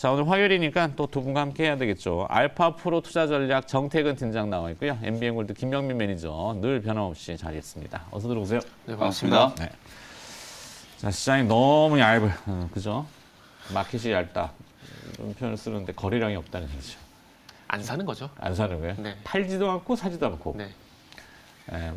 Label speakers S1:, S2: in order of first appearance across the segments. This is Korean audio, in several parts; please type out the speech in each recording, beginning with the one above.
S1: 자, 오늘 화요일이니까 또 두 분과 함께 해야 되겠죠. 알파 프로 투자 전략 정태근 팀장 나와 있고요. MBN골드 김영민 매니저 늘 변함없이 자리했습니다. 어서 들어오세요.
S2: 네, 반갑습니다.
S1: 네. 자, 시장이 너무 얇을, 그죠? 마켓이 얇다. 이런 표현을 쓰는데 거래량이 없다는 얘기죠.
S2: 안 사는 거죠.
S1: 안 사는 거예요?
S2: 네.
S1: 팔지도 않고 사지도 않고.
S2: 네.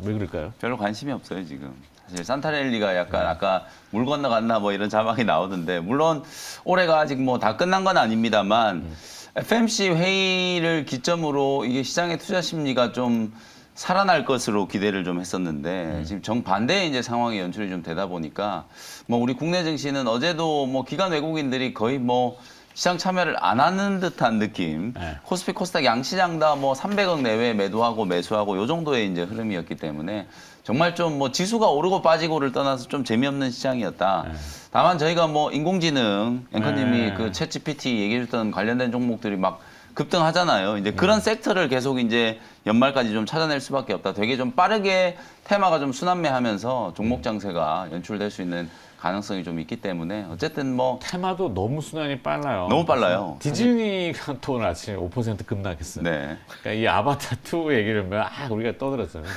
S1: 왜 그럴까요?
S3: 별로 관심이 없어요 지금. 사실 산타랠리가 약간 아까 물 건너갔나 뭐 이런 자막이 나오던데 물론 올해가 아직 뭐 다 끝난 건 아닙니다만 FMC 회의를 기점으로 이게 시장의 투자 심리가 좀 살아날 것으로 기대를 좀 했었는데 지금 정반대의 이제 상황이 연출이 좀 되다 보니까 뭐 우리 국내 증시는 어제도 뭐 기관 외국인들이 거의 뭐 시장 참여를 안 하는 듯한 느낌.
S1: 네.
S3: 코스피 코스닥 양시장 다 뭐 300억 내외 매도하고 매수하고 요 정도의 이제 흐름이었기 때문에 정말 좀 뭐 지수가 오르고 빠지고를 떠나서 좀 재미없는 시장이었다.
S1: 네.
S3: 다만 저희가 뭐 인공지능 앵커님이
S1: 네.
S3: 그 챗GPT 얘기해줬던 관련된 종목들이 막 급등하잖아요. 이제 그런 섹터를 계속 이제 연말까지 좀 찾아낼 수밖에 없다. 되게 좀 빠르게 테마가 좀 순환매하면서 종목 장세가 연출될 수 있는 가능성이 좀 있기 때문에 어쨌든 뭐
S1: 테마도 너무 순환이 빨라요.
S3: 너무 빨라요.
S1: 디즈니가 또 오늘 아침에 5% 급락했어요.
S3: 네.
S1: 그러니까 이 아바타2 얘기를 우리가 떠들었잖아요.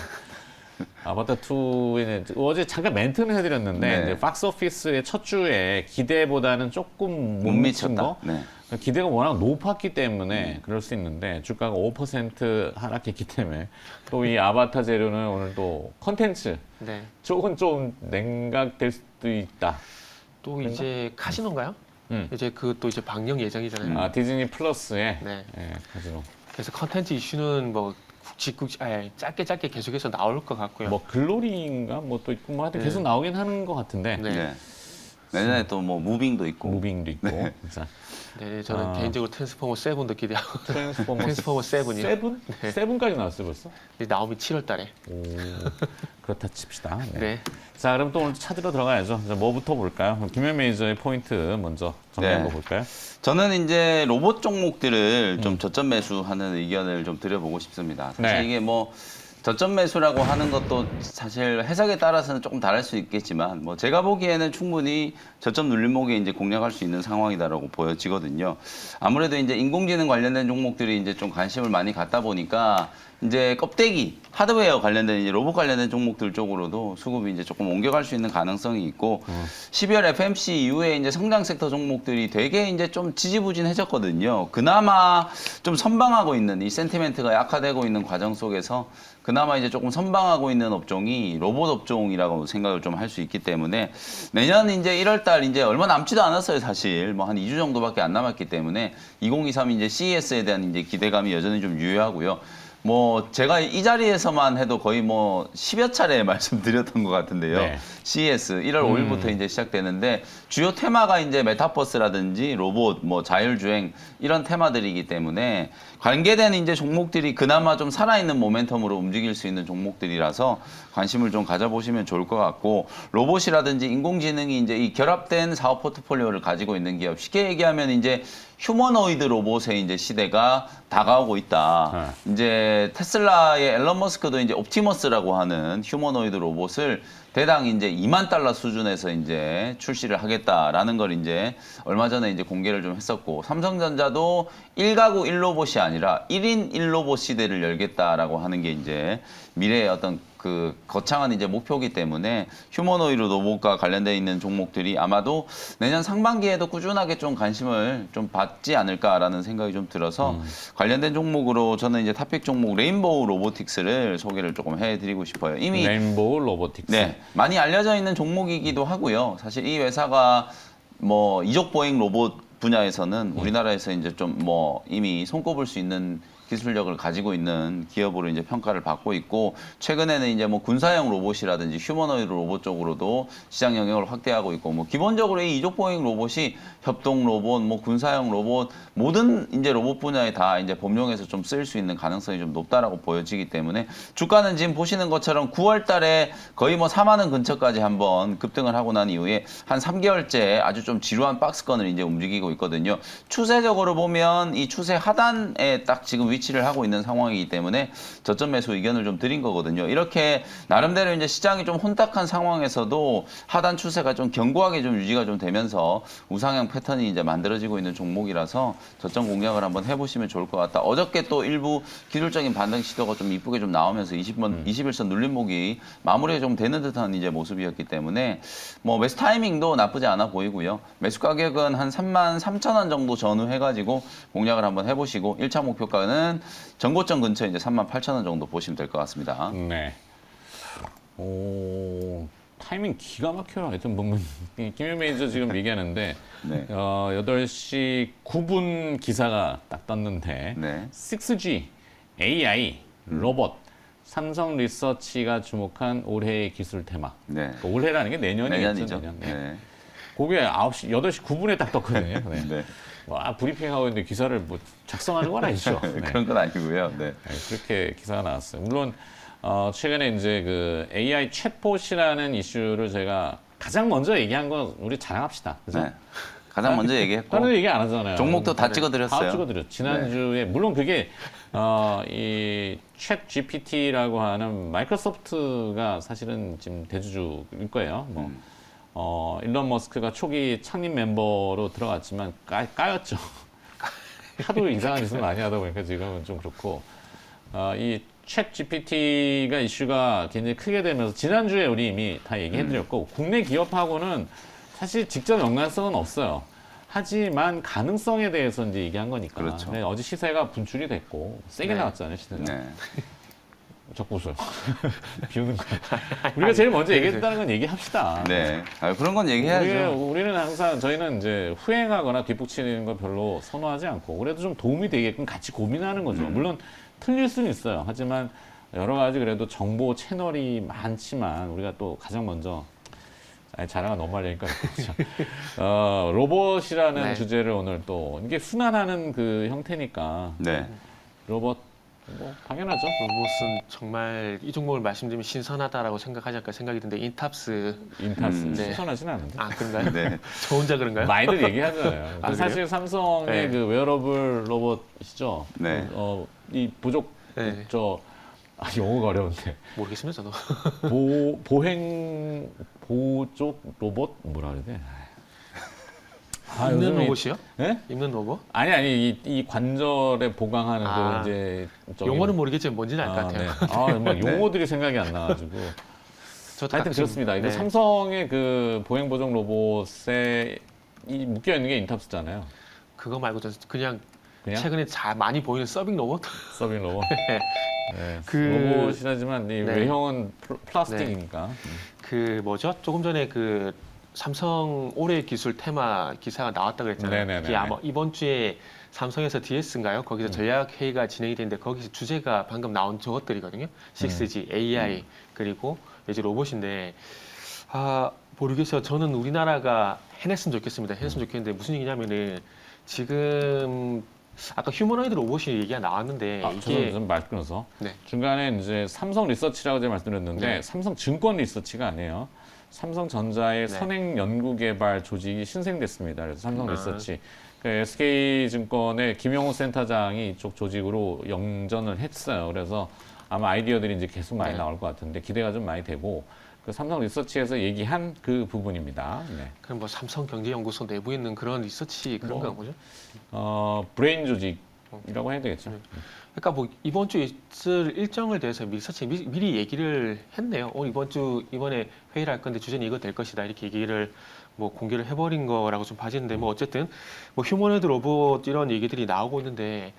S1: 아바타2에는 어제 잠깐 멘트는 해드렸는데
S3: 네.
S1: 이제 박스오피스의 첫 주에 기대보다는 조금
S3: 못
S1: 못 미친
S3: 미쳤다.
S1: 거.
S3: 네.
S1: 그러니까 기대가 워낙 높았기 때문에 그럴 수 있는데 주가가 5% 하락했기 때문에 또 이 아바타 재료는 오늘 또 컨텐츠
S2: 네.
S1: 쪽은 좀 냉각될 수도 있다.
S2: 또 이제 카지노인가요? 이제 그 또 이제 방영 예정이잖아요.
S1: 아 디즈니 플러스의
S2: 네.
S1: 카지노.
S2: 그래서 컨텐츠 이슈는 뭐 짧게 계속해서 나올 것 같고요.
S1: 뭐 글로리인가 뭐 또 있고 뭐 하여튼 계속 나오긴 하는 것 같은데
S2: 네.
S3: 네. 내년에 또 뭐 무빙도 있고.
S1: 무빙도 있고 자,
S2: 네, 저는 개인적으로 트랜스포머 7도 기대하고
S1: 트랜스포머
S2: 트랜스포머 7이요.
S1: 세븐?
S2: 네.
S1: 세븐까지 나왔어요 벌써?
S2: 나오면 7월 달에.
S1: 오 그렇다 칩시다. 네.
S2: 네.
S1: 자 그럼 또 오늘 찾으러 들어가야죠. 자, 뭐부터 볼까요? 김현 매니저의 포인트 먼저 정리한
S3: 네.
S1: 거 볼까요?
S3: 저는 이제 로봇 종목들을 좀 저점 매수하는 의견을 좀 드려보고 싶습니다. 사실
S1: 네.
S3: 이게 뭐 저점 매수라고 하는 것도 사실 해석에 따라서는 조금 다를 수 있겠지만 뭐 제가 보기에는 충분히 저점 눌림목에 이제 공략할 수 있는 상황이다라고 보여지거든요. 아무래도 이제 인공지능 관련된 종목들이 이제 좀 관심을 많이 갖다 보니까 이제 껍데기, 하드웨어 관련된 이제 로봇 관련된 종목들 쪽으로도 수급이 이제 조금 옮겨갈 수 있는 가능성이 있고 12월 FMC 이후에 이제 성장 섹터 종목들이 되게 이제 좀 지지부진해졌거든요. 그나마 좀 선방하고 있는 이 센티멘트가 약화되고 있는 과정 속에서 그나마 이제 조금 선방하고 있는 업종이 로봇 업종이라고 생각을 좀 할 수 있기 때문에 내년 이제 1월 달 이제 얼마 남지도 않았어요, 사실. 뭐 한 2주 정도밖에 안 남았기 때문에 2023 이제 CES에 대한 이제 기대감이 여전히 좀 유효하고요. 뭐 제가 이 자리에서만 해도 거의 뭐 10여 차례 말씀드렸던 것 같은데요.
S1: 네.
S3: CES 1월 5일부터 이제 시작되는데 주요 테마가 이제 메타버스라든지 로봇, 뭐 자율주행 이런 테마들이기 때문에 관계된 이제 종목들이 그나마 좀 살아있는 모멘텀으로 움직일 수 있는 종목들이라서 관심을 좀 가져보시면 좋을 것 같고 로봇이라든지 인공지능이 이제 이 결합된 사업 포트폴리오를 가지고 있는 기업 쉽게 얘기하면 이제 휴머노이드 로봇의 이제 시대가 다가오고 있다. 이제 테슬라의 앨런 머스크도 이제 옵티머스라고 하는 휴머노이드 로봇을 대당 이제 2만 달러 수준에서 이제 출시를 하겠다라는 걸 이제 얼마 전에 이제 공개를 좀 했었고 삼성전자도 1가구 1로봇이 아니라 1인 1로봇 시대를 열겠다라고 하는 게 이제 미래의 어떤 그 거창한 이제 목표이기 때문에 휴머노이드 로봇과 관련돼 있는 종목들이 아마도 내년 상반기에도 꾸준하게 좀 관심을 좀 받지 않을까라는 생각이 좀 들어서 관련된 종목으로 저는 이제 탑픽 종목 레인보우 로보틱스를 소개를 조금 해드리고 싶어요. 이미
S1: 레인보우 로보틱스.
S3: 네, 많이 알려져 있는 종목이기도 하고요. 사실 이 회사가 뭐 이족 보행 로봇 분야에서는 우리나라에서 이제 좀 뭐 이미 손꼽을 수 있는 기술력을 가지고 있는 기업으로 이제 평가를 받고 있고 최근에는 이제 뭐 군사용 로봇이라든지 휴머노이드 로봇 쪽으로도 시장 영역을 확대하고 있고 뭐 기본적으로 이 이족 보행 로봇이 협동 로봇, 뭐 군사용 로봇 모든 이제 로봇 분야에 다 이제 범용해서 좀 쓰일 수 있는 가능성이 좀 높다라고 보여지기 때문에 주가는 지금 보시는 것처럼 9월 달에 거의 뭐 4만 원 근처까지 한번 급등을 하고 난 이후에 한 3개월째 아주 좀 지루한 박스권을 이제 움직이고 있거든요. 추세적으로 보면 이 추세 하단에 딱 지금 위치를 하고 있는 상황이기 때문에 저점 매수 의견을 좀 드린 거거든요. 이렇게 나름대로 이제 시장이 좀 혼탁한 상황에서도 하단 추세가 좀 견고하게 좀 유지가 좀 되면서 우상향 패턴이 이제 만들어지고 있는 종목이라서 저점 공략을 한번 해보시면 좋을 것 같다. 어저께 또 일부 기술적인 반등 시도가 좀 이쁘게 좀 나오면서 21선 눌림목이 마무리가 좀 되는 듯한 이제 모습이었기 때문에 뭐 매수 타이밍도 나쁘지 않아 보이고요. 매수 가격은 한 33,000원 정도 전후해가지고 공략을 한번 해보시고 1차 목표가는 전고점 근처 이제 38,000원 정도 보시면 될 것 같습니다.
S1: 네. 오, 타이밍 기가 막혀요. 하여튼 뭐, 김현 매니저 지금 얘기하는데
S3: 네.
S1: 8시 9분 기사가 딱 떴는데
S3: 네.
S1: 6G, AI, 로봇, 삼성 리서치가 주목한 올해의 기술 테마.
S3: 네.
S1: 그러니까 올해라는 게 내년이겠죠.
S3: 내년이죠.
S1: 내년.
S3: 네.
S1: 그게 8시 9분에 딱 떴거든요. 네.
S3: 네.
S1: 와, 브리핑하고 있는데 기사를 뭐 작성하는 건 아니죠. 네.
S3: 그런 건 아니고요. 네.
S1: 네, 그렇게 기사가 나왔어요. 물론 최근에 이제 그 AI 챗봇이라는 이슈를 제가 가장 먼저 얘기한 건 우리 자랑합시다. 그죠?
S3: 네. 가장 먼저 얘기했고
S1: 다른 얘기 안 하잖아요.
S3: 종목도 다
S1: 다
S3: 찍어드렸어요.
S1: 찍어드렸죠. 지난주에 물론 그게 이 챗 GPT라고 하는 마이크로소프트가 사실은 지금 대주주일 거예요. 뭐 일론 머스크가 초기 창립 멤버로 들어갔지만 까였죠. 하도 이상한 짓을 많이 하다 보니까 지금은 좀 그렇고 이 챗 GPT가 이슈가 굉장히 크게 되면서 지난주에 우리 이미 다 얘기해드렸고 국내 기업하고는 사실 직접 연관성은 없어요. 하지만 가능성에 대해서 이제 얘기한 거니까.
S3: 그렇죠.
S1: 네, 어제 시세가 분출이 됐고 세게
S2: 네.
S1: 나왔잖아요, 시세가.
S3: 네.
S1: 자꾸 웃어요. 비우는 거. 우리가 제일 먼저 얘기했다는 건 얘기합시다.
S3: 네. 그런 건 얘기해야죠.
S1: 우리는 항상 저희는 이제 후행하거나 뒷북치는 거 별로 선호하지 않고 그래도 좀 도움이 되게끔 같이 고민하는 거죠. 물론 틀릴 수는 있어요. 하지만 여러 가지 그래도 정보 채널이 많지만 우리가 또 가장 먼저 자랑은 너무 하려니까 그렇죠. 로봇이라는
S2: 네.
S1: 주제를 오늘 또 이게 순환하는 그 형태니까
S3: 네.
S1: 로봇 뭐 당연하죠.
S2: 로봇은 정말 이 종목을 말씀드리면 신선하다라고 생각하지 않을까 생각이 드는데 인탑스
S1: 인타스
S2: 네.
S1: 신선하진 않은데.
S2: 아 그런가요?
S3: 네.
S2: 저 혼자 그런가요?
S1: 많이들 얘기하잖아요.
S2: 아,
S1: 사실 삼성의
S2: 네.
S1: 그 웨어러블 로봇이죠.
S3: 네.
S1: 이 보조
S2: 네.
S1: 영어가 어려운데
S2: 모르겠습니다 저도.
S1: 보행 보조 로봇 뭐라 그래야 돼?
S2: 입는
S1: 요즘에
S2: 로봇이요?
S1: 예?
S2: 입는 로봇?
S1: 아니 이 관절에 보강하는
S2: 아,
S1: 그 이제
S2: 용어는 모르겠지만 뭔지는 알 것 같아요.
S1: 네. 막 용어들이 생각이 안 나가지고
S2: 저도
S1: 하여튼
S2: 가끔-
S1: 그렇습니다. 이거
S2: 네.
S1: 삼성의 그 보행 보정 로봇에 이 묶여 있는 게 인탑스잖아요.
S2: 그거 말고 저 그냥
S1: 그냥
S2: 최근에 많이 보이는 서빙 로봇?
S1: 서빙 로봇. 네,
S2: 그-
S1: 로봇이라지만 이
S2: 네.
S1: 외형은 플라스틱이니까.
S2: 그 뭐죠? 조금 전에 그 삼성 올해 기술 테마 기사가 나왔다 그랬잖아요.
S1: 네네네네.
S2: 그게 아마 이번 주에 삼성에서 DS인가요? 거기서 전략 회의가 진행이 되는데 거기서 주제가 방금 나온 저것들이거든요. 6G, AI 그리고 이제 로봇인데 모르겠어요. 저는 우리나라가 해냈으면 좋겠습니다. 해냈으면 좋겠는데 무슨 얘기냐면은 지금 아까 휴머노이드 로봇이 얘기가 나왔는데 이게
S1: 좀 말 끊어서
S2: 네.
S1: 중간에 이제 삼성 리서치라고 제가 말씀드렸는데
S2: 네.
S1: 삼성증권 리서치가 아니에요. 삼성전자의
S2: 네.
S1: 선행 연구개발 조직이 신생됐습니다. 그래서 삼성
S2: 아.
S1: 리서치. 그 SK증권의 김용호 센터장이 이쪽 조직으로 영전을 했어요. 그래서 아마 아이디어들이 이제 계속 많이
S2: 네.
S1: 나올 것 같은데 기대가 좀 많이 되고 그 삼성 리서치에서 얘기한 그 부분입니다. 네.
S2: 그럼 뭐 삼성경제연구소 내부에 있는 그런 리서치 그런 거 보죠?
S1: 브레인 조직이라고 해야 되겠죠.
S2: 그러니까 뭐 이번 주 있을 일정을 대해서 리서치 미리 얘기를 했네요. 이번에 회의를 할 건데 주제는 이거 될 것이다 이렇게 얘기를 뭐 공개를 해버린 거라고 좀 봐지는데 뭐 어쨌든 뭐 휴머노이드 로봇 이런 얘기들이 나오고 있는데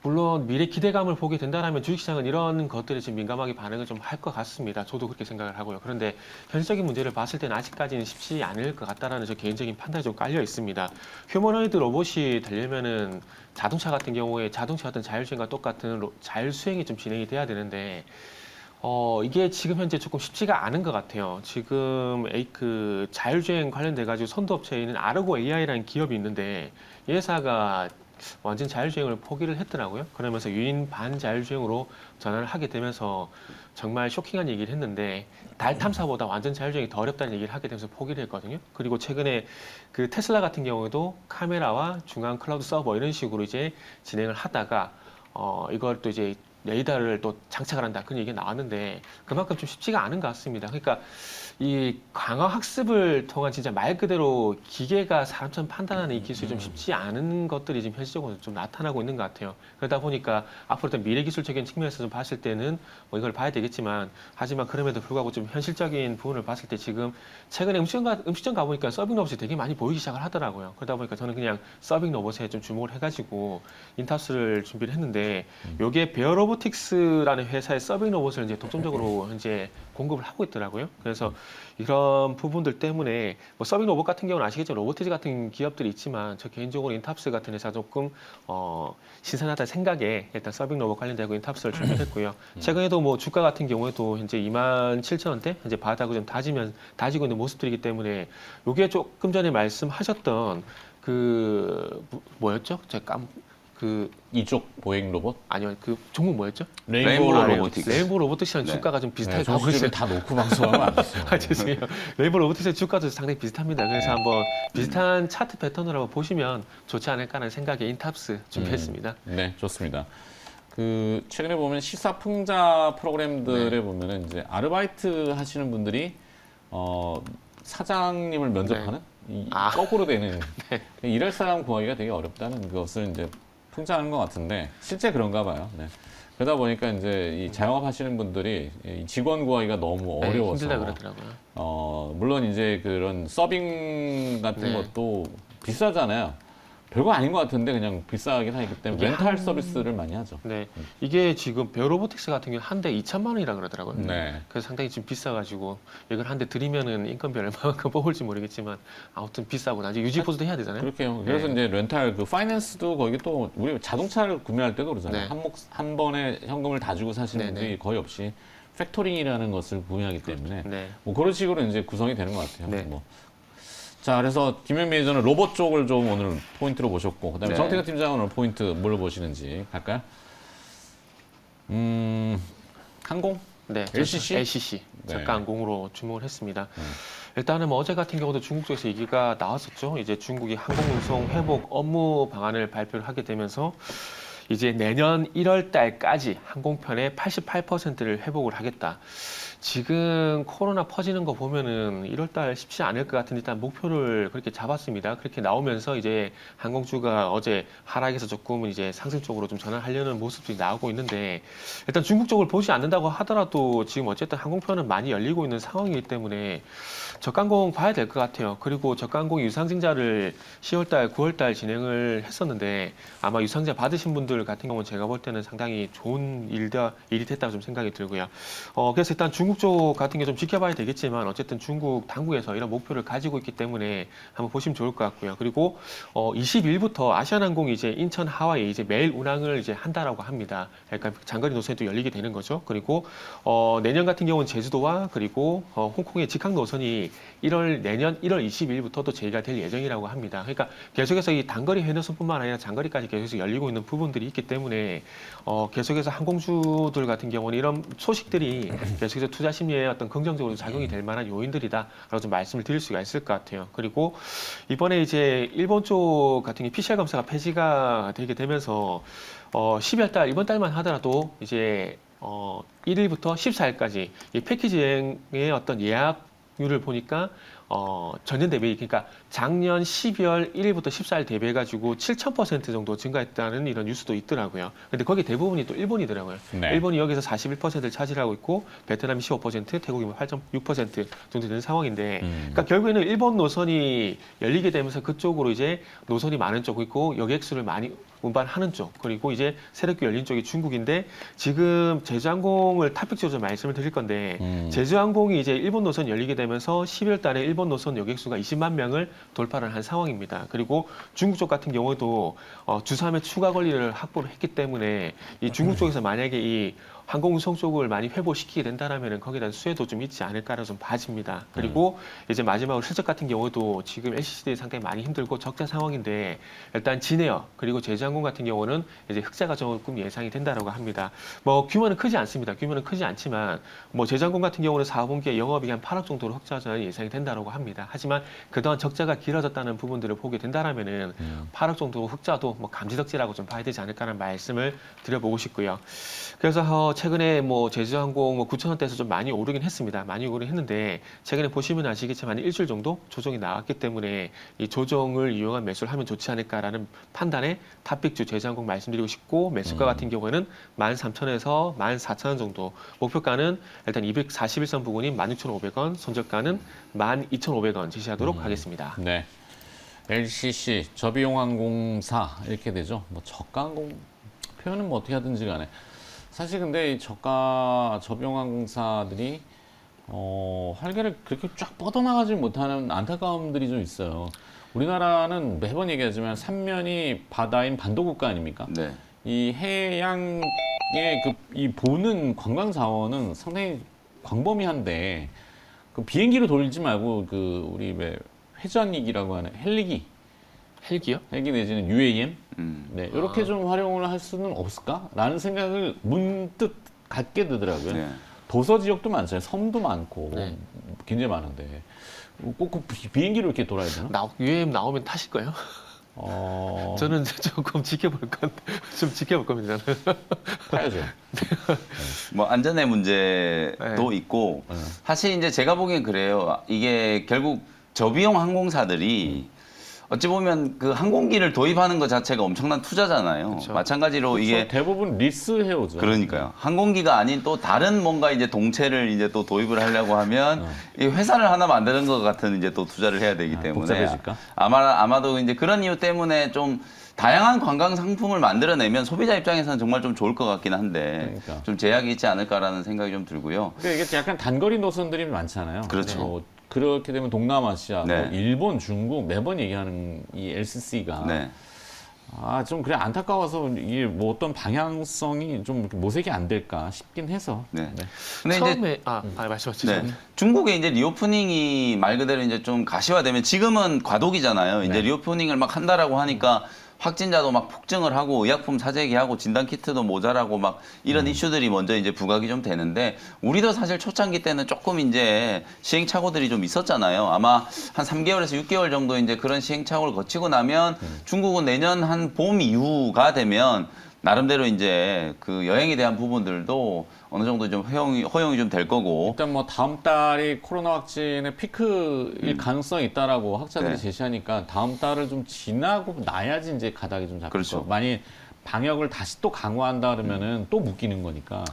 S2: 물론 미래 기대감을 보게 된다면 주식시장은 이런 것들에 지금 민감하게 반응을 좀 할 것 같습니다. 저도 그렇게 생각을 하고요. 그런데 현실적인 문제를 봤을 때는 아직까지는 쉽지 않을 것 같다라는 저 개인적인 판단이 좀 깔려 있습니다. 휴머노이드 로봇이 되려면은 자동차 같은 경우에 자동차 같은 자율주행과 똑같은 자율수행이 좀 진행이 돼야 되는데 이게 지금 현재 조금 쉽지가 않은 것 같아요. 지금 그 자율주행 관련돼 가지고 선도업체에 있는 아르고 AI라는 기업이 있는데 이 회사가 완전 자율주행을 포기를 했더라고요. 그러면서 유인 반자율주행으로 전환을 하게 되면서 정말 쇼킹한 얘기를 했는데 달 탐사보다 완전 자율주행이 더 어렵다는 얘기를 하게 되면서 포기를 했거든요. 그리고 최근에 그 테슬라 같은 경우에도 카메라와 중앙 클라우드 서버 이런 식으로 이제 진행을 하다가 이걸 또 이제 레이더를 또 장착을 한다 그런 얘기가 나왔는데 그만큼 좀 쉽지가 않은 것 같습니다. 그러니까 이 강화 학습을 통한 진짜 말 그대로 기계가 사람처럼 판단하는 이 기술이 좀 쉽지 않은 것들이 지금 현실적으로 좀 나타나고 있는 것 같아요. 그러다 보니까 앞으로 어떤 미래 기술적인 측면에서 좀 봤을 때는 뭐 이걸 봐야 되겠지만 하지만 그럼에도 불구하고 좀 현실적인 부분을 봤을 때 지금 최근에 음식점 가보니까 서빙 로봇이 되게 많이 보이기 시작을 하더라고요. 그러다 보니까 저는 그냥 서빙 로봇에 좀 주목을 해가지고 인탑스를 준비를 했는데 요게 베어 로보틱스라는 회사의 서빙 로봇을 이제 독점적으로 이제 공급을 하고 있더라고요. 그래서 이런 부분들 때문에 뭐 서빙 로봇 같은 경우는 아시겠지만 로보티즈 같은 기업들이 있지만 저 개인적으로 인탑스 같은 회사 조금 신선하다 생각에 일단 서빙 로봇 관련되고 인탑스를 준비했고요. 최근에도 뭐 주가 같은 경우에도 현재 27,000원대 이제 바닥을 좀 다지고 있는 모습들이기 때문에 요게 조금 전에 말씀하셨던 뭐였죠?
S1: 이쪽 보행 로봇?
S2: 아니요 그 종목 뭐였죠?
S3: 레인보우 로보틱스.
S2: 레인보우 로보틱스랑
S3: 네.
S2: 주가가 좀 비슷하게 가고
S1: 소식을
S2: 있어요.
S1: 다 놓고 방송하면 안 되죠.
S2: 아, 죄송해요. 레인보우 로보틱스의 주가도 상당히 비슷합니다. 그래서 한번 비슷한 차트 패턴을 한번 보시면 좋지 않을까라는 생각에 인탑스 준비했습니다.
S1: 네, 좋습니다. 그 최근에 보면 시사 풍자 프로그램들에 보면은 이제 아르바이트 하시는 분들이 사장님을 면접하는 거꾸로 되는 일할 사람 구하기가 되게 어렵다는 것을 이제 풍자하는 것 같은데 실제 그런가 봐요. 네. 그러다 보니까 이제 이 자영업 하시는 분들이 이 직원 구하기가 너무
S2: 네,
S1: 어려워서
S2: 힘들다 그러더라고요.
S1: 물론 이제 그런 서빙 같은
S2: 네.
S1: 것도 비싸잖아요. 별거 아닌 것 같은데 그냥 비싸긴 하기 때문에 렌탈 서비스를 많이 하죠.
S2: 네, 이게 지금 베어 로보틱스 같은 경우 한 대 2천만 원이라 그러더라고요.
S1: 네.
S2: 그래서 상당히 좀 비싸가지고 이걸 한 대 드리면은 인건비 얼마만큼 뽑을지 모르겠지만 아무튼 비싸고 나중에 유지 보수도 해야 되잖아요.
S1: 그렇게요. 그래서 이제 렌탈 그 파이낸스도 거기 또 우리 자동차를 구매할 때도 그러잖아요.
S2: 네.
S1: 한 번에 현금을 다 주고 사시는
S2: 네,
S1: 분들이 거의 없이 팩토링이라는 것을 구매하기 때문에
S2: 네.
S1: 뭐 그런 식으로 이제 구성이 되는 것 같아요.
S2: 네.
S1: 뭐. 자, 그래서 김현 매니저는 로봇 쪽을 좀 오늘 포인트로 보셨고, 그다음에
S3: 네.
S1: 정태근 팀장은 오늘 포인트 뭘로 보시는지 갈까요? 항공?
S2: 네,
S1: LCC?
S2: LCC
S1: 네.
S2: 저가 항공으로 주목을 했습니다. 일단은 뭐 어제 같은 경우도 중국 쪽에서 얘기가 나왔었죠. 이제 중국이 항공운송 회복 업무 방안을 발표를 하게 되면서 이제 내년 1월 달까지 항공편의 88%를 회복을 하겠다. 지금 코로나 퍼지는 거 보면은 1월 달 쉽지 않을 것 같은데 일단 목표를 그렇게 잡았습니다. 그렇게 나오면서 이제 항공주가 어제 하락에서 조금 이제 상승 쪽으로 좀 전환하려는 모습들이 나오고 있는데 일단 중국 쪽을 보지 않는다고 하더라도 지금 어쨌든 항공편은 많이 열리고 있는 상황이기 때문에 저가항공 봐야 될 것 같아요. 그리고 저가항공 유상증자를 10월달, 9월달 진행을 했었는데 아마 유상증자 받으신 분들 같은 경우는 제가 볼 때는 상당히 좋은 일이 됐다고 좀 생각이 들고요. 그래서 일단 중국 쪽 같은 게 좀 지켜봐야 되겠지만 어쨌든 중국 당국에서 이런 목표를 가지고 있기 때문에 한번 보시면 좋을 것 같고요. 그리고 20일부터 아시아나항공이 이제 인천, 하와이 이제 매일 운항을 이제 한다라고 합니다. 그러니까 장거리 노선이 또 열리게 되는 거죠. 그리고 내년 같은 경우는 제주도와 그리고 홍콩의 직항 노선이 내년 1월 22일부터도 재개가 될 예정이라고 합니다. 그러니까 계속해서 이 단거리 해외선뿐만 아니라 장거리까지 계속해서 열리고 있는 부분들이 있기 때문에 계속해서 항공주들 같은 경우는 이런 소식들이 계속해서 투자 심리에 어떤 긍정적으로 작용이 될 만한 요인들이다라고 좀 말씀을 드릴 수가 있을 것 같아요. 그리고 이번에 이제 일본 쪽 같은 게 PCR 검사가 폐지가 되게 되면서 12월 달 이번 달만 하더라도 이제 1일부터 14일까지 이 패키지 여행의 어떤 예약률을 보니까 전년 대비 그러니까 작년 12월 1일부터 14일 대비해가지고 7,000% 정도 증가했다는 이런 뉴스도 있더라고요. 근데 거기 대부분이 또 일본이더라고요.
S1: 네.
S2: 일본이 여기서 41%를 차지하고 있고 베트남이 15%, 태국이 8.6% 정도 되는 상황인데, 그러니까 결국에는 일본 노선이 열리게 되면서 그쪽으로 이제 노선이 많은 쪽 있고 여객수를 많이 운반하는 쪽, 그리고 이제 새롭게 열린 쪽이 중국인데 지금 제주항공을 탑픽적으로 좀 말씀을 드릴 건데 제주항공이 이제 일본 노선 열리게 되면서 12월 달에 일본 노선 여객수가 20만 명을 돌파를 한 상황입니다. 그리고 중국 쪽 같은 경우도 주 3회 추가 권리를 확보를 했기 때문에 이 중국 쪽에서 만약에 이 항공운송 쪽을 많이 회복시키게 된다라면 거기에 대한 수혜도 좀 있지 않을까라고 좀 봐집니다. 그리고 이제 마지막으로 실적 같은 경우도 지금 LCC들이 상당히 많이 힘들고 적자 상황인데 일단 진에어 그리고 제주항공 같은 경우는 이제 흑자가 조금 예상이 된다라고 합니다. 뭐 규모는 크지 않습니다. 규모는 크지 않지만 뭐 제주항공 같은 경우는 4분기에 영업이익 한 8억 정도로 흑자가 예상이 된다라고 합니다. 하지만 그동안 적자가 길어졌다는 부분들을 보게 된다라면은 8억 정도 흑자도 뭐 감지덕지라고 좀 봐야 되지 않을까라는 말씀을 드려보고 싶고요. 그래서 최근에 뭐 제주항공 뭐 9,000원대에서 좀 많이 오르긴 했습니다. 많이 오르긴 했는데 최근에 보시면 아시겠지만 일주일 정도 조정이 나왔기 때문에 이 조정을 이용한 매수를 하면 좋지 않을까라는 판단에 탑픽주 제주항공 말씀드리고 싶고 매수가 같은 경우에는 13,000에서 14,000원 정도 목표가는 일단 241선 부근인 16,500원 손절가는 12,500원 지시하도록 하겠습니다.
S1: 네. LCC 저비용항공사 이렇게 되죠. 뭐 저가항공 표현은 뭐 어떻게 하든지 간에 사실 근데 이 저비용항공사들이 활개를 그렇게 쫙 뻗어나가지 못하는 안타까움들이 좀 있어요. 우리나라는 매번 얘기하지만 삼면이 바다인 반도국가 아닙니까?
S3: 네.
S1: 이 해양의 이 보는 관광 자원은 상당히 광범위한데 그 비행기로 돌지 말고 그 우리 왜 회전익이라고 하는 헬기
S2: 헬기요?
S1: 내지는 UAM 네, 이렇게 좀 활용을 할 수는 없을까라는 생각을 문득 갖게 되더라고요.
S3: 네.
S1: 도서 지역도 많잖아요. 섬도 많고
S2: 네.
S1: 굉장히 많은데 꼭 그 비행기로 이렇게 돌아야 되나?
S2: UAM 나오면 타실 거예요? 저는 조금 좀 지켜볼 겁니다. 저는.
S1: 타야죠.
S3: 뭐 안전의 문제도
S2: 네.
S3: 있고
S1: 네.
S3: 사실 이제 제가 보기엔 그래요. 이게 결국 저비용 항공사들이 어찌 보면 그 항공기를 도입하는 것 자체가 엄청난 투자잖아요.
S2: 그쵸.
S3: 마찬가지로 이게
S1: 대부분 리스 해오죠.
S3: 그러니까요. 항공기가 아닌 또 다른 뭔가 이제 동체를 이제 또 도입을 하려고 하면 이 회사를 하나 만드는 것 같은 이제 또 투자를 해야 되기 때문에
S1: 복잡해질까?
S3: 아마도 이제 그런 이유 때문에 좀 다양한 관광 상품을 만들어내면 소비자 입장에서는 정말 좀 좋을 것 같긴 한데
S1: 그러니까.
S3: 좀 제약이 있지 않을까라는 생각이 좀 들고요.
S1: 그러니까 이게 약간 단거리 노선들이 많잖아요.
S3: 그렇죠.
S1: 뭐 그렇게 되면 동남아시아,
S3: 네.
S1: 뭐 일본, 중국 매번 얘기하는 이 LCC가
S3: 네.
S1: 좀 그래 안타까워서 이게 뭐 어떤 방향성이 좀 이렇게 모색이 안 될까 싶긴 해서.
S3: 네.
S1: 네.
S3: 근데 이제
S2: 처음에 말씀하시죠.
S3: 네. 중국의 이제 리오프닝이 말 그대로 이제 좀 가시화되면 지금은 과도기잖아요. 이제
S1: 네.
S3: 리오프닝을 막 한다라고 하니까 확진자도 막 폭증을 하고 의약품 사재기하고 진단키트도 모자라고 막 이런 이슈들이 먼저 이제 부각이 좀 되는데 우리도 사실 초창기 때는 조금 이제 시행착오들이 좀 있었잖아요. 아마 한 3개월에서 6개월 정도 이제 그런 시행착오를 거치고 나면 중국은 내년 한 봄 이후가 되면 나름대로 이제 그 여행에 대한 부분들도 어느 정도 좀 허용이 좀 될 거고.
S1: 일단 뭐 다음 달이 코로나 확진의 피크일 가능성이 있다라고 학자들이
S3: 네.
S1: 제시하니까 다음 달을 좀 지나고 나야지 이제 가닥이 좀 잡힐
S3: 그렇죠.
S1: 거. 만약 방역을 다시 또 강화한다 그러면은 또 묶이는 거니까.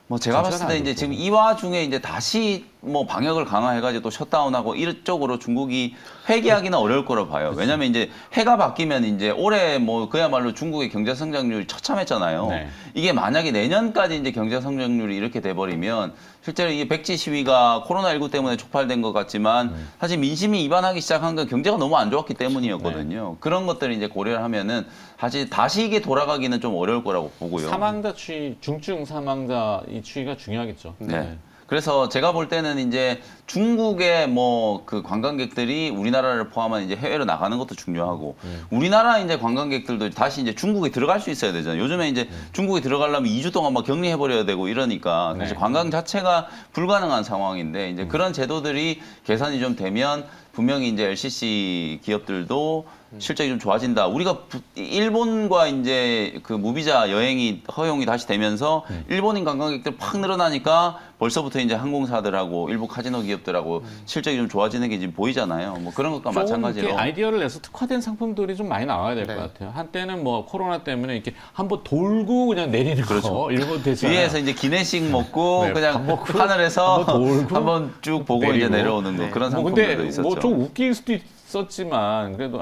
S3: 뭐 제가
S1: 전체가
S3: 봤을 때
S1: 다
S3: 이제
S1: 안
S3: 지금
S1: 좋고.
S3: 이 와중에 이제 다시 뭐 방역을 강화해가지고 또 셧다운하고 이쪽으로 중국이 회귀하기는 어려울 거로 봐요. 왜냐면 이제 해가 바뀌면 이제 올해 뭐 그야말로 중국의 경제 성장률이 처참했잖아요.
S1: 네.
S3: 이게 만약에 내년까지 이제 경제 성장률이 이렇게 돼버리면 실제로 이게 백지 시위가 코로나19 때문에 촉발된 것 같지만 사실 민심이 이반하기 시작한 건 경제가 너무 안 좋았기 때문이었거든요. 그런 것들을 이제 고려를 하면은 사실 다시 이게 돌아가기는 좀 어려울 거라고 보고요.
S1: 사망자 추이, 중증 사망자 이 추이가 중요하겠죠.
S3: 네. 그래서 제가 볼 때는 이제 중국의 뭐 그 관광객들이 우리나라를 포함한 이제 해외로 나가는 것도 중요하고 우리나라 이제 관광객들도 다시 이제 중국에 들어갈 수 있어야 되잖아요. 요즘에 이제 중국에 들어가려면 2주 동안 막 격리해 버려야 되고 이러니까 사실
S1: 네.
S3: 관광 자체가 불가능한 상황인데 이제 그런 제도들이 개선이 좀 되면 분명히 이제 LCC 기업들도 실적이 좀 좋아진다. 우리가 일본과 이제 그 무비자 여행이 허용이 다시 되면서 일본인 관광객들 팍 늘어나니까 벌써부터 이제 항공사들하고 일부 카지노 기업들하고 실적이 좀 좋아지는 게 지금 보이잖아요. 뭐 그런 것과
S1: 좀
S3: 마찬가지로.
S1: 이렇게 아이디어를 내서 특화된 상품들이 좀 많이 나와야 될 것
S2: 네.
S1: 같아요. 한때는 뭐 코로나 때문에 이렇게 한번 돌고 그냥 내리는
S3: 그렇죠.
S1: 거 이런 거 되잖아요.
S3: 위에서 이제 기내식 먹고
S1: 네,
S3: 그냥
S1: 밥 먹고
S3: 하늘에서
S1: 한번 돌고
S3: 한번 쭉 보고 이제
S1: 내리고.
S3: 내려오는 거
S2: 네.
S3: 그런
S1: 뭐
S3: 상품들도
S1: 근데
S3: 있었죠.
S1: 뭐 좀 웃길 수도 있었지만 그래도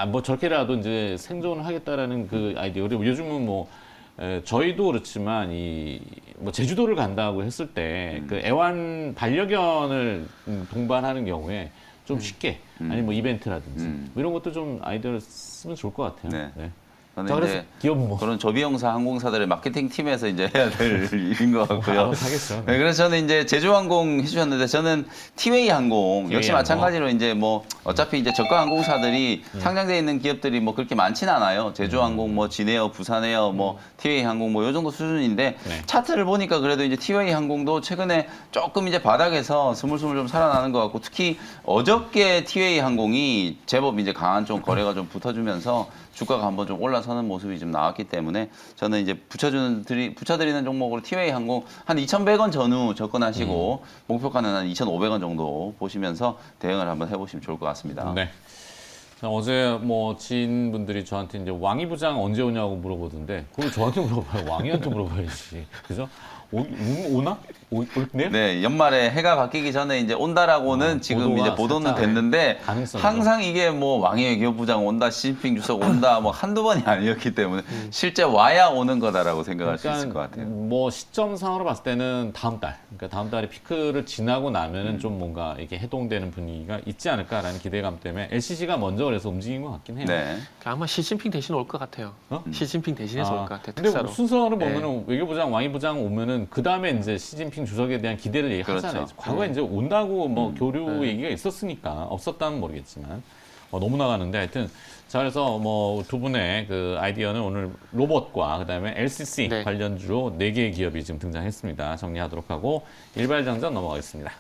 S1: 뭐 저렇게라도 이제 생존을 하겠다라는 그 아이디어. 그리고 요즘은 뭐 저희도 그렇지만 이 뭐 제주도를 간다고 했을 때 그 애완 반려견을 동반하는 경우에 좀 쉽게 아니 뭐 이벤트라든지 뭐 이런 것도 좀 아이디어를 쓰면 좋을 것 같아요.
S3: 네.
S1: 네.
S3: 저는
S1: 자, 그래서
S3: 이제
S1: 기업 뭐
S3: 그런 저비용사 항공사들의 마케팅 팀에서 이제 해야 될 일인 것 같고요.
S1: 알아서 하겠죠.
S3: 네, 그래서 저는 이제 제주항공 해주셨는데 저는 티웨이 항공
S1: 티웨이
S3: 역시
S1: 항공.
S3: 마찬가지로 이제 뭐 어차피 이제 저가 항공사들이 상장돼 있는 기업들이 뭐 그렇게 많지는 않아요. 제주항공, 뭐 진에어, 부산에어, 뭐 티웨이 항공 뭐 요 정도 수준인데
S1: 네.
S3: 차트를 보니까 그래도 이제 티웨이 항공도 최근에 조금 이제 바닥에서 스물스물 좀 살아나는 것 같고 특히 어저께 티웨이 항공이 제법 이제 강한 좀 거래가 좀 붙어주면서 주가가 한번 좀 올라서는 모습이 좀 나왔기 때문에 저는 이제 붙여드리는 종목으로 티웨이 항공 한 2,100원 전후 접근하시고 목표가는 한 2,500원 정도 보시면서 대응을 한번 해보시면 좋을 것 같습니다.
S1: 네. 자, 어제 뭐 지인분들이 저한테 이제 왕이 부장 언제 오냐고 물어보던데 그걸 저한테 물어봐요. 왕이한테 물어봐야지. 그죠? 오나? 올내?
S3: 네, 연말에 해가 바뀌기 전에 이제 온다라고는 지금
S1: 보도가
S3: 이제 보도는
S1: 살짝
S3: 됐는데
S1: 가능성이죠.
S3: 항상 이게 뭐 왕의 기업부장 온다, 시진핑 주석 온다, 뭐 한두 번이 아니었기 때문에 실제 와야 오는 거다라고 생각할 수 있을 것 같아요.
S1: 뭐 시점상으로 봤을 때는 다음 달, 그러니까 다음 달에 피크를 지나고 나면은 좀 뭔가 이게 해동되는 분위기가 있지 않을까라는 기대감 때문에 LCC가 먼저 그래서 움직인 것 같긴 해요.
S3: 네.
S2: 아마 시진핑 대신 올 것 같아요.
S1: 어?
S2: 시진핑 대신해서 올 것 같아요.
S1: 근데
S2: 특사로.
S1: 순서를
S3: 네.
S1: 보면은 외교부장, 왕이부장 오면은 그 다음에 이제 시진핑 주석에 대한 기대를 얘기하잖아요.
S3: 그렇죠.
S1: 과거에 이제 온다고 뭐 교류
S2: 네.
S1: 얘기가 있었으니까 없었다면 모르겠지만 너무 나가는데 하여튼 자 그래서 뭐 두 분의 그 아이디어는 오늘 로봇과 그다음에 LCC
S2: 네.
S1: 관련주로 4개의 기업이 지금 등장했습니다. 정리하도록 하고 일발장전 넘어가겠습니다.